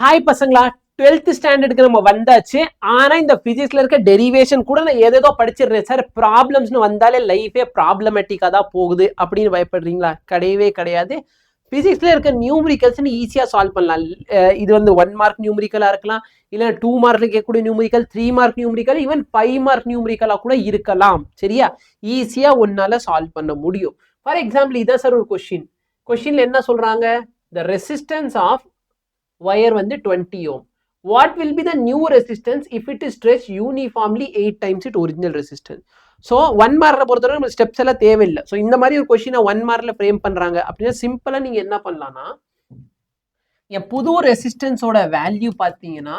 Hi பசங்களா, 12th ஸ்டாண்டர்டுக்கு நம்ம வந்தாச்சு. ஆனா இந்த பிசிக்ஸ்ல இருக்க டெரிவேஷன் கூட நான் ஏதேதோ படிச்சிடுறேன் சார். ப்ராப்ளம்ஸ்னு வந்தாலே லைஃபே ப்ராப்ளமேட்டிக்கா தான் போகுது அப்படின்னு பயப்படுறீங்களா? கிடையவே கிடையாது. பிசிக்ஸ்ல இருக்க நியூமரிக்கல்ஸ்னு ஈஸியா சால்வ் பண்ணலாம். இது வந்து 1 மார்க் நியூமரிக்கலா இருக்கலாம், இல்ல 2 மார்க்ல கேட்கக்கூடிய numerical, 3 mark numerical, even 5 mark நியூமரிக்கலா கூட இருக்கலாம். சரியா? ஈஸியா ஒன்னால சால்வ் பண்ண முடியும். ஃபார் எக்ஸாம்பிள் இதான் சார் ஒரு கொஸ்டின்ல என்ன சொல்றாங்க? த ரெசிஸ்டன்ஸ் ஆஃப் wire வந்து 20 ohm. What will be the new resistance if it is stretched uniformly 8 times its original resistance? So 1 மார்க்ல பொறுத்தவரை நம்ம ஸ்டெப்ஸ் எல்லாம் தேவையில்லை. ஸோ இந்த மாதிரி ஒரு கொஸ்டினை 1 மார்க்ல ஃப்ரேம் பண்றாங்க அப்படின்னா சிம்பிளா நீங்க என்ன பண்ணலாம்னா, என் புது ரெசிஸ்டன்ஸோட வேல்யூ பார்த்தீங்கன்னா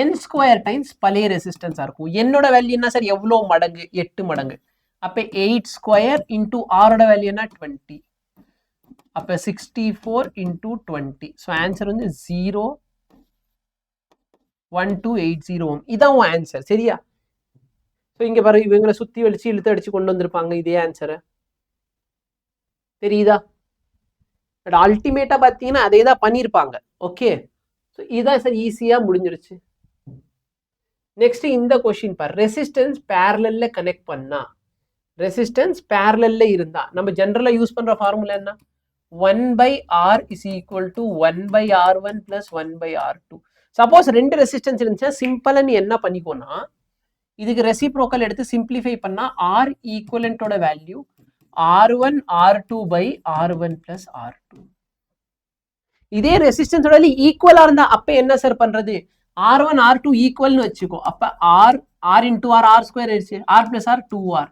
n ஸ்கொயர் டைம்ஸ் பழைய ரெசிஸ்டன்ஸா இருக்கும். என்னோட வேல்யூ என்ன சார்? எவ்வளோ மடங்கு? 8 மடங்கு. அப்ப 8 ஸ்கொயர் இன்டூ ஆரோட வேல்யூ என்ன? 20. அப்ப 64 into 20. ஸோ ஆன்சர் வந்து 01280 ohm. இதான் உன் ஆன்சர். சரியா? ஸோ இங்க பாரு, இவங்களை சுத்தி வலிச்சு இழுத்து அடிச்சு கொண்டு வந்திருப்பாங்க இதே ஆன்சரை. தெரியுதா? பட் அல்டிமேட்டா பார்த்தீங்கன்னா அதே தான் பண்ணியிருப்பாங்க. ஓகே, ஸோ இதான் சார் ஈஸியா முடிஞ்சிருச்சு. நெக்ஸ்ட் இந்த கொஸ்டின் பார். ரெசிஸ்டன்ஸ் பேரலல்ல கனெக்ட் பண்ணா, ரெசிஸ்டன்ஸ் பேரலல்ல இருந்தா நம்ம ஜென்ரலா யூஸ் பண்ற ஃபார்முலா என்ன? 1/R is equal to 1/R1 plus 1/R2. Suppose ரெண்டு ரெசிஸ்டன்ஸ் இருந்துச்சுன்னா சிம்பிளா நீ என்ன பண்ணிக்கோனா, இதுக்கு ரெசிப்ரோக்கல் எடுத்து சிம்பிளிஃபை பண்ணா R ஈக்குவலண்டோட value R1 R2 by R1 plus R2. இதே ரெசிஸ்டன்ஸோட ஈக்குவலா இருந்தா அப்ப என்ன சார் பண்றது? R1 R2 ஈக்குவல்னு வச்சுக்கோ. அப்ப R into R R square ஆயிடுச்சு. R plus R 2R.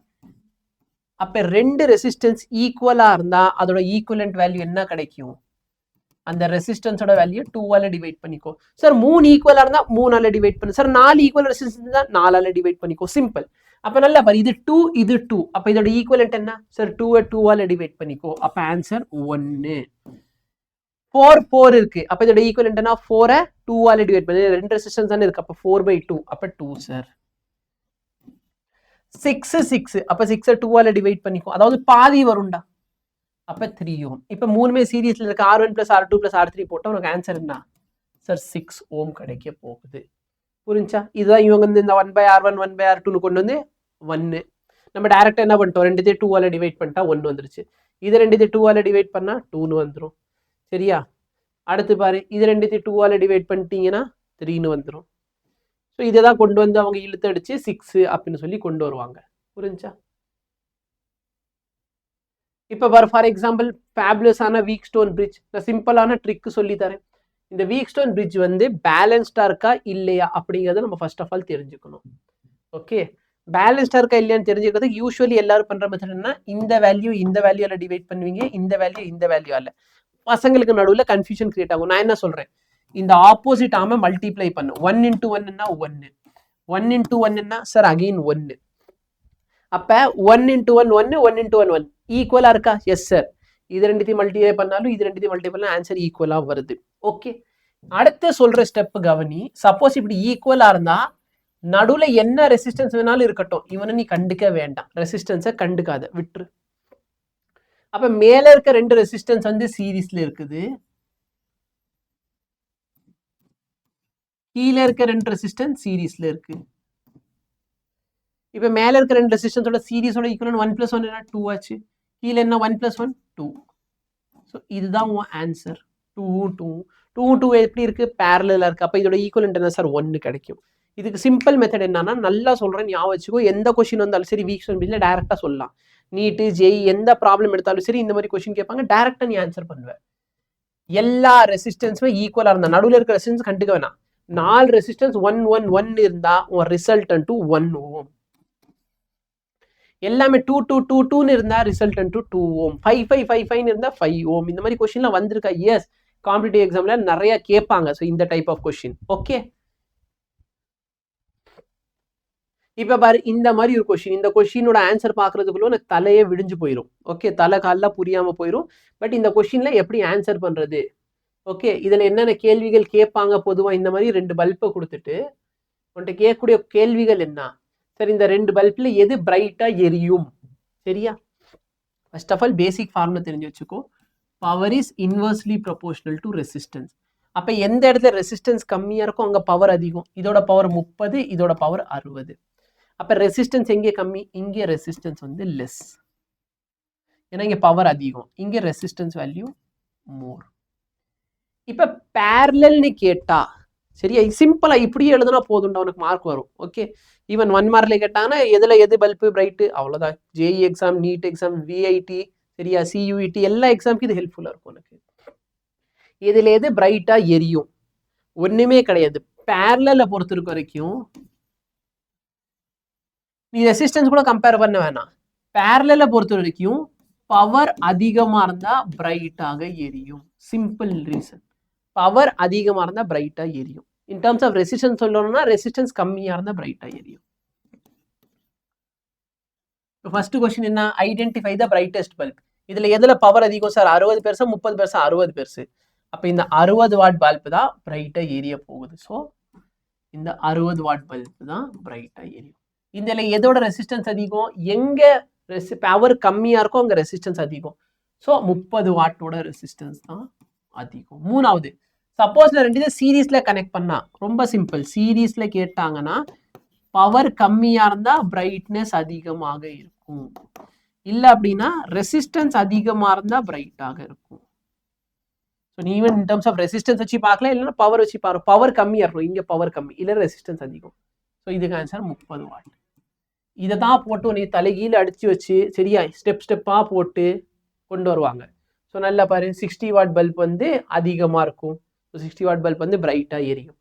அப்ப ரெண்டு ரெசிஸ்டன்ஸ் ஈக்குவலா இருந்தா அதோட ஈக்குவலன்ட் வேல்யூ என்ன கிடைக்கும்? அந்த ரெசிஸ்டன்ஸோட வேல்யூ 2ஆல டிவைட் பண்ணிக்கோ. சார் 3 ஈக்குவலா இருந்தா 3ஆல டிவைட் பண்ணு. சார் 4 ஈக்குவல் ரெசிஸ்டன்ஸ் இருந்தா 4ஆல டிவைட் பண்ணிக்கோ. சிம்பிள். அப்ப நல்லா பாரு, இது 2 இது 2. அப்ப இதோட ஈக்குவலன்ட் என்ன சார்? 2 2ஆல டிவைட் பண்ணிக்கோ. அப்ப ஆன்சர் 1. 4 இருக்கு. அப்ப இதோட ஈக்குவலன்ட் என்ன? 4 2ஆல டிவைட் பண்ணி, ரெண்டு ரெசிஸ்டன்ஸ் தானே இருக்கு. அப்ப 4/2. அப்ப 2 சார். 6 அப்ப 6 2ஆல டிவைட் பண்ணிக்கோ. அதாவது பாதி வரும்டா. அப்ப 3 ohm. இப்ப மூணுமே சீரிஸ்ல இருக்க R1 plus R2 plus R3 போட்டா உனக்கு ஆன்சர் என்ன சார்? 6 ohm கிடைக்க போகுது. புரிஞ்சா? இதுதான் இவங்க வந்து இந்த 1/R1 1/R2 கொண்டு வந்து 1. நம்ம டைரக்டா என்ன பண்ணிட்டோம்? ரெண்டுத்தையும் 2ஆல டிவைட் பண்ணிட்டா 1 வந்துருச்சு. இது ரெண்டுத்தையும் 2ஆல டிவைட் பண்ணா 2ன்னு வந்துடும். சரியா? அடுத்து பாரு, இது ரெண்டுத்தையும் 2ஆல டிவைட் பண்ணிட்டீங்கன்னா 3ன்னு வந்துடும். ஸோ இதை தான் கொண்டு வந்து அவங்க இழுத்து அடிச்சு 6 அப்படின்னு சொல்லி கொண்டு வருவாங்க. புரிஞ்சா? இப்ப பாரு, ஃபார் எக்ஸாம்பிள் ஃபேபுலஸான வீக் ஸ்டோன் பிரிட்ஜ். நான் சிம்பிளான ட்ரிக் சொல்லி தரேன். இந்த வீக் ஸ்டோன் பிரிட்ஜ் வந்து பேலன்ஸ்டா இருக்கா இல்லையா அப்படிங்கறத நம்ம ஃபர்ஸ்ட் ஆஃப் ஆல் தெரிஞ்சுக்கணும். ஓகே, பேலன்ஸ்டா இருக்கா இல்லையான்னு தெரிஞ்சுக்கிறதுக்கு யூஸ்வலி எல்லாரும் பண்ற மெத்தட் என்ன? இந்த வேல்யூல டிவைட் பண்ணுவீங்க, இந்த வேல்யூ. பசங்களுக்கு நடுவுல கன்ஃபியூஷன் கிரியேட் ஆகும். நான் என்ன சொல்றேன்? இந்த ஆப்போசிட் ஆம மல்டிப்ளை பண்ணு. 1 into 1 ன்னா 1, 1 into 1 ன்னா சார் அகைன் 1. அப்ப 1 into 1 1, 1 into 1 1 ஈக்குவலா இருக்கா? Yes sir. இது ரெண்டுத்தையும் மல்டிப்ளை பண்ணாலும் இது ரெண்டுத்தையும் மல்டிப்ளை பண்ணாலும் ஆன்சர் ஈக்குவலா வருது. ஓகே, அடுத்து சொல்ற ஸ்டெப் கவனி. சப்போஸ் இப்படி ஈக்குவலா இருந்தா நடுவுல என்ன ரெசிஸ்டன்ஸ் வேணாலும் இருக்கட்டும், இவனை நீ கண்டுக்க வேண்டாம். ரெசிஸ்டன்ஸை கண்டுக்காத, விட்டுரு. அப்ப மேல இருக்க ரெண்டு ரெசிஸ்டன்ஸ் வந்து சீரிஸ்ல இருக்குது, கீழே இருக்க ரெண்டு ரெசிஸ்டன்ஸ் சீரிஸ்ல இருக்கு. இப்ப மேல இருக்க ரெண்டு ரெசிஸ்டன்ஸோட சீரிஸோட ஈக்குவல் 1 + 1 என்ன? 2 ஆச்சு. கீழே என்ன? 1 + 1 2. ஸோ இதுதான் உன் ஆன்சர். 2 எப்படி இருக்கு? பேரலா இருக்கு. அப்ப இதோட ஈக்குவலன்ட் என்ன சார்? 1 கிடைக்கும். இதுக்கு சிம்பிள் மெத்தட் என்னன்னா, நல்லா சொல்றேன், ஞாபகம் வச்சுக்கோ. எந்த கொஸ்டின் வந்தாலும் சரி வீக் ஸ்டோன் பிரிட்ஜ்ல டைரக்டா சொல்லலாம். நீட்டு ஜெய் எந்த ப்ராப்ளம் எடுத்தாலும் சரி இந்த மாதிரி கொஸ்டின் கேட்பாங்க, டைரக்டா நீ ஆன்சர் பண்ணுவ. எல்லா ரெசிஸ்டன்ஸுமே ஈக்குவலா இருந்தா, நடுவில் இருக்க ரெசிஸ்டன்ஸ் கண்டுக்க வேணாம். 4 ரெசிஸ்டன்ஸ் 1 1 1 இருந்தா உன் ரிசல்டன்ட் 1 ohm. எல்லாமே 2 2 2 2ன்னு இருந்தா ரிசல்டன்ட் 2 ohm. 5 5 5 5ன்னு இருந்தா 5 ohm. இந்த மாதிரி கொஸ்டின்லாம் வந்திருக்கா? எஸ், காம்படிட்டிவ் எக்ஸாம்ல நிறைய கேட்பாங்க. ஸோ இந்த டைப் ஆஃப் கொஸ்டின். ஓகே, இப்ப பாரு, இந்த மாதிரி ஒரு கொஸ்டின். இந்த கொஸ்டினோட ஆன்சர் பாக்குறதுக்குள்ள எனக்கு தலையே விடிஞ்சு போயிடும். ஓகே, தலை காலெல்லாம் புரியாம போயிடும். பட் இந்த கொஸ்டின்ல எப்படி ஆன்சர் பண்றது? ஓகே, இதுல என்னென்ன கேள்விகள் கேட்பாங்க? பொதுவா இந்த மாதிரி 2 பல்பை கொடுத்துட்டு உன்கிட்ட கேட்கக்கூடிய கேள்விகள் என்ன சார்? இந்த 2 பல்ப்ல எது பிரைட்டா எரியும்? சரியா? First of all basic formula தெரிஞ்சு வச்சுக்கோ. Power is inversely proportional to resistance. அப்போ எந்த இடத்துல ரெசிஸ்டன்ஸ் கம்மியாக இருக்கும் அங்கே பவர் அதிகம். இதோட பவர் 30, இதோட பவர் 60. அப்போ ரெசிஸ்டன்ஸ் எங்கே கம்மி? இங்கே ரெசிஸ்டன்ஸ் வந்து லெஸ். ஏன்னா இங்கே பவர் அதிகம், இங்கே ரெசிஸ்டன்ஸ் வேல்யூ மோர். இப்போ பேரலல்னு கேட்டா சரியா, சிம்பிளா இப்படியே எழுதுனா போதும்டா உனக்கு மார்க் வரும். ஓகே, ஈவன் 1 மார்க்ல கேட்டாங்கன்னா எதுல எது பல்பு பிரைட்டு, அவ்வளோதான். JEE exam, NEET exam, VIT சரியா, சியூஇடி எல்லா எக்ஸாமுக்கு இது ஹெல்ப்ஃபுல்லாக இருக்கும் உனக்கு. இதில் எது பிரைட்டா எரியும்? ஒன்றுமே கிடையாது. பேரலலை பொறுத்த வரைக்கும் நீ ரெசிஸ்டன்ஸ் கூட கம்பேர் பண்ண வேணாம். பேரலலை பொறுத்த வரைக்கும் பவர் அதிகமாக இருந்தால் பிரைட்டாக எரியும். Simple reason. பவர் அதிகமாக இருந்தால் பிரைட்டாக எரியும். இன் டர்ம்ஸ் ஆஃப் ரெசிஸ்டன்ஸ் சொல்லணும்னா ரெசிஸ்டன்ஸ் கம்மியாக இருந்தால் பிரைட்டாக எரியும். ஃபர்ஸ்ட் கொஸ்டின் என்ன? Identify the brightest bulb. இதில் எதில் பவர் அதிகம் சார்? 60 பெருசா 30 பெருசா? 60 பெருசு. அப்போ இந்த 60 வாட் பல்ப் தான் பிரைட்டாக எரிய போகுது. ஸோ இந்த 60 வாட் பல்ப் தான் பிரைட்டாக எரியும். இதில் எதோட ரெசிஸ்டன்ஸ் அதிகம்? எங்கே பவர் கம்மியாக இருக்கும் அங்கே ரெசிஸ்டன்ஸ் அதிகம். ஸோ 30 வாட்டோட ரெசிஸ்டன்ஸ் தான் அதிகம். மூணாவது, சப்போஸ் நான் ரெண்டு சீரீஸில் கனெக்ட் பண்ணா ரொம்ப சிம்பிள். சீரீஸில் கேட்டாங்கன்னா பவர் கம்மியாக இருந்தால் பிரைட்னஸ் அதிகமாக இருக்கும். இல்லை அப்படின்னா ரெசிஸ்டன்ஸ் அதிகமாக இருந்தால் பிரைட்டாக இருக்கும். ஸோ நீ even in terms of resistance வச்சு பார்க்கலாம், இல்லைன்னா பவர் வச்சு பாரு. பவர் கம்மியாக இருக்கும், இங்கே பவர் கம்மி, இல்லை ரெசிஸ்டன்ஸ் அதிகம். ஸோ இதுக்கு ஆன்சர் 30 வாட். இதை தான் போட்டு நீ தலைகீழ அடிச்சு வச்சு சரியா ஸ்டெப்பாக போட்டு கொண்டு வருவாங்க. ஸோ நல்லா பாரு, 60 வாட் பல்ப் வந்து அதிகமாக இருக்கும். ஸோ 60 வாட் பல்ப் வந்து பிரைட்டாக எரியும்.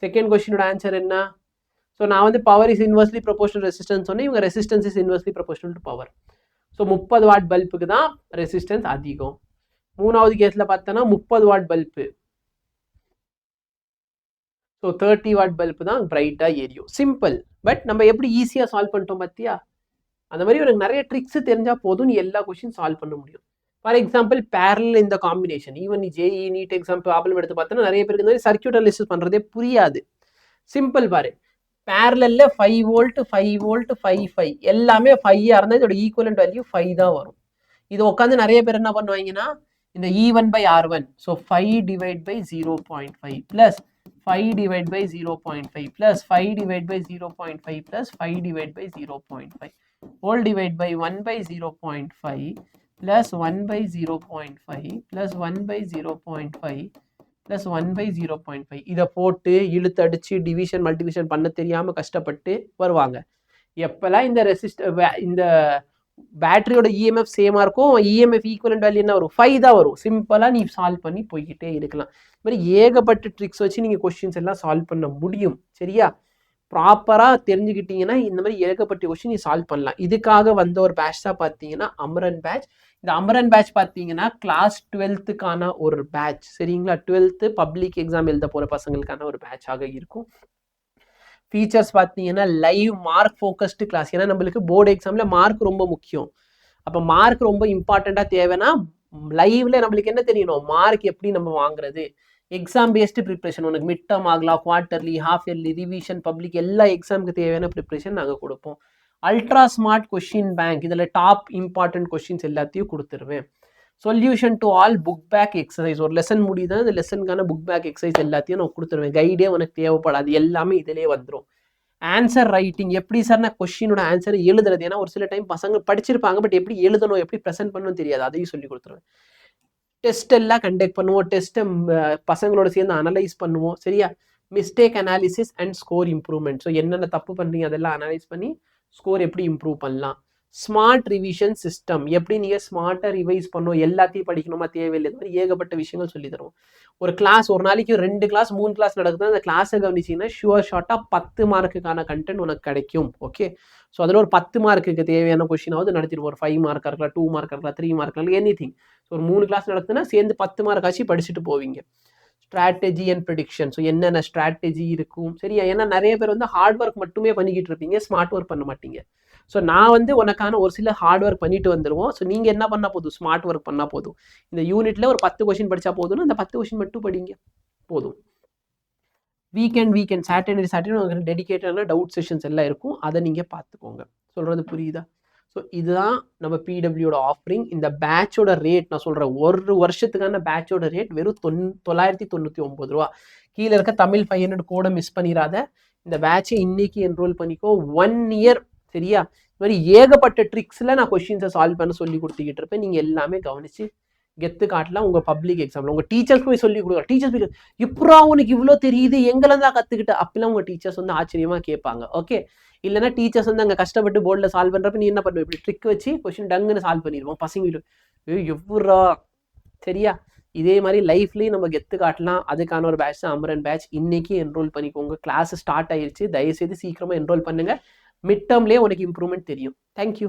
செகண்ட் கொஸ்டினோட ஆன்சர் என்ன? ஸோ நான் வந்து power is inversely proportional resistance சொன்னேன், இவங்க resistance is inversely proportional to power. So 30 watt பல்புக்கு தான் ரெசிஸ்டன்ஸ் அதிகம். மூணாவது கேஸில் பார்த்தோன்னா 30 watt bulb, so 30 watt bulb தான் பிரைட்டாக எரியும். சிம்பிள். பட் நம்ம எப்படி ஈஸியாக சால்வ் பண்ணிட்டோம் பார்த்தியா? அந்த மாதிரி உனக்கு நிறைய ட்ரிக்ஸ் தெரிஞ்சால் போதும், நீ எல்லா கொஸ்டின் சால்வ் பண்ண முடியும். ஃபார் எக்ஸாம்பிள் பேரலல் இந்த காம்பினேஷன், ஈவன் நீ ஜேஇ நீட் எக்ஸாம் ப்ராப்ளம் எடுத்து பார்த்தோன்னா நிறைய பேருக்கு இந்த மாதிரி சர்க்யூட் அனாலிசிஸ் பண்ணுறதே புரியாது. சிம்பிள் பாரு, பேரலல்ல 5 வோல்ட் 5 வோல்ட் 5 எல்லாமே 5 இருந்தால் இதோட ஈக்குவலன்ட் வேல்யூ 5 தான் வரும். இது உட்காந்து நிறைய பேர் என்ன பண்ணுவாங்கன்னா இந்த E1 by R1, so 5 divide by 0.5 plus 5 divide by 0.5 plus 5 divide by 0.5 plus 5 divide by 0.5 whole divide by 1 by 0.5 plus 1 by 0.5 plus 1 by 0.5 plus 1 by 0.5 இதை போட்டு இழுத்தடிச்சு டிவிஷன் மல்டிவிஷன் பண்ண தெரியாமல் கஷ்டப்பட்டு வருவாங்க. எப்பெல்லாம் இந்த பேட்டரியோட இஎம்எஃப் சேமாக இருக்கும், இஎம்எஃப் ஈக்குவலன்ட் வேல்யூ என்ன வரும்? 5 தான் வரும். சிம்பிளாக நீ சால்வ் பண்ணி போய்கிட்டே இருக்கலாம். இது மாதிரி ஏகப்பட்ட ட்ரிக்ஸ் வச்சு நீங்கள் கொஸ்டின்ஸ் எல்லாம் சால்வ் பண்ண முடியும். சரியா, ப்ராப்பராக தெரிஞ்சுக்கிட்டீங்கன்னா இந்த மாதிரி ஏகப்பட்ட கொஸ்டின் நீ சால்வ் பண்ணலாம். இதுக்காக வந்த ஒரு பேட்ச் தான் பார்த்தீங்கன்னா அமரன் பேட்ச். இந்த அமரன் பேட்ச் பார்த்தீங்கன்னா கிளாஸ் 12க்கான ஒரு பேட்ச். சரிங்களா, 12th பப்ளிக் எக்ஸாம் எழுத போகிற பசங்களுக்கான ஒரு பேட்சாக இருக்கும். ஃபீச்சர்ஸ் பார்த்தீங்கன்னா லைவ் மார்க் ஃபோக்கஸ்டு கிளாஸ். ஏன்னா நம்மளுக்கு போர்டு எக்ஸாமில் மார்க் ரொம்ப முக்கியம். அப்போ மார்க் ரொம்ப இம்பார்ட்டண்ட்டாக தேவைன்னா லைவ்ல நம்மளுக்கு என்ன தெரியணும், மார்க் எப்படி நம்ம வாங்குறது. எக்ஸாம் பேஸ்டு ப்ரிப்ரேஷன், உனக்கு மிட் டர்ம் ஆகலாம், quarterly, half yearly, revision, public எல்லா எக்ஸாமுக்கு தேவையான ப்ரிப்ரேஷன் நாங்கள் கொடுப்போம். அல்ட்ரா ஸ்மார்ட் கொஸ்டின் பேங்க், இதில் டாப் இம்பார்ட்டன்ட் கொஸ்டின்ஸ் எல்லாத்தையும் கொடுத்துருவேன். Solution to all book back exercise, ஒரு லெசன் முடியுதுன்னா இந்த லெசனுக்கான புக் பேக் எக்ஸசைஸ் எல்லாத்தையும் நான் கொடுத்துருவேன். கைடே உனக்கு தேவைப்படாது, எல்லாமே இதிலே வந்துடும். ஆன்சர் ரைட்டிங், எப்படி சார் நான் கொஸ்டினோட ஆன்சர் எழுதுறது? ஏன்னா ஒரு சில டைம் பசங்க படிச்சிருப்பாங்க, பட் எப்படி எழுதணும் எப்படி ப்ரெசென்ட் பண்ணணும் தெரியாது, அதையும் சொல்லி கொடுத்துருவேன். டெஸ்ட் எல்லாம் கண்டக்ட் பண்ணுவோம், டெஸ்ட்டை பசங்களோட சேர்ந்து அனலைஸ் பண்ணுவோம். சரியா, mistake analysis and score improvement. So என்னென்ன தப்பு பண்ணுறீங்க அதெல்லாம் அனலைஸ் பண்ணி ஸ்கோர் எப்படி இம்ப்ரூவ் பண்ணலாம். ஸ்மார்ட் ரிவிஷன் சிஸ்டம், எப்படி நீங்கள் ஸ்மார்ட்டாக ரிவைஸ் பண்ணணும், எல்லாத்தையும் படிக்கணுமா தேவையில்லை, இந்த மாதிரி ஏகப்பட்ட விஷயங்கள் சொல்லி தருவோம். ஒரு கிளாஸ் ஒரு நாளைக்கு 2 கிளாஸ் 3 கிளாஸ் நடக்குது, அந்த கிளாஸை கவனிச்சிங்கன்னா ஷுவர் ஷார்ட்டாக 10 மார்க்குக்கான கண்டென்ட் உனக்கு கிடைக்கும். ஓகே, ஸோ அதில் ஒரு 10 மார்க்குக்கு தேவையான கொஸ்டினாவது நடத்திடுவோம். ஒரு 5 மார்க்காக இருக்கலாம், 2 மார்க்காக இருக்கலாம், 3 மார்க்காக இருக்கலாம், எனி திங். ஸோ ஒரு 3 கிளாஸ் நடக்குதுன்னா சேர்ந்து 10 மார்க் ஆச்சு படிச்சுட்டு போவீங்க. ஸ்ட்ராட்டஜி அண்ட் ப்ரிடிக்ஷன், ஸோ என்னென்ன ஸ்ட்ராட்டஜி இருக்கும். சரியா, ஏன்னா நிறைய பேர் வந்து ஹார்ட் ஒர்க் மட்டுமே பண்ணிக்கிட்டு இருப்பீங்க, ஸ்மார்ட் ஒர்க் பண்ண மாட்டீங்க. ஸோ நான் வந்து உனக்கான ஒரு சில ஹார்ட் ஒர்க் பண்ணிட்டு வந்துடுவோம். ஸோ நீங்கள் என்ன பண்ணால் போதும், ஸ்மார்ட் ஒர்க் பண்ணால் போதும். இந்த யூனிட்ல ஒரு 10 கொஸ்டின் படித்தா போதும்னா அந்த 10 கொஸ்டின் மட்டும் படிங்க போதும். வீக்கெண்ட் சாட்டர்டே உங்களுக்கு டெடிகேட்டடான டவுட் செஷன்ஸ் எல்லாம் இருக்கும், அதை நீங்கள் பார்த்துக்கோங்க. சொல்கிறது புரியுதா? ஸோ இதுதான் நம்ம பிடபிள்யூட ஆஃபரிங். இந்த பேட்சோட ரேட் நான் சொல்கிறேன், ஒரு வருஷத்துக்கான பேட்சோட ரேட் வெறும் 999 ரூபா. கீழே இருக்க தமிழ் 500 கோடை மிஸ் பண்ணிடாத. இந்த பேட்சை இன்னைக்கு என்ரோல் பண்ணிக்கோ. 1 இயர், சரியா? இது மாதிரி ஏகப்பட்ட ட்ரிக்ஸில் நான் கொஷின்ஸை சால்வ் பண்ண சொல்லி கொடுத்துக்கிட்டு இருப்பேன். நீங்கள் எல்லாமே கவனித்து கெத்து காட்டலாம். உங்கள் பப்ளிக் எக்ஸாமில் உங்கள் டீச்சர்ஸ் போய் சொல்லி கொடுங்க. டீச்சர்ஸ் போய் எப்படா உனக்கு இவ்வளோ தெரியுது, எங்கெல்லாம் தான் கற்றுக்கிட்ட, அப்படிலாம் உங்கள் டீச்சர்ஸ் வந்து ஆச்சரியமாக கேட்பாங்க. ஓகே, இல்லைனா டீச்சர்ஸ் வந்து அங்கே கஷ்டப்பட்டு போர்டில் சால்வ் பண்ணுறப்ப நீ என்ன பண்ணுவ, இப்படி ட்ரிக் வச்சு கொஸ்டின் டங்குன்னு சால்வ் பண்ணிடுவோம். பசங்க எவ்வளோ, சரியா? இதே மாதிரி லைஃப்லேயும் நம்ம கெத்து காட்டலாம். அதுக்கான ஒரு பேட்ச் தான் அமரன் பேட்ச். இன்னைக்கு என்ரோல் பண்ணிக்கோங்க. கிளாஸ் ஸ்டார்ட் ஆயிடுச்சு. தயவுசெய்து சீக்கிரமாக என்ரோல் பண்ணுங்கள். மிட் டேர்ம்லேயே உனக்கு இம்ப்ரூவ்மெண்ட் தெரியும். தேங்க்யூ.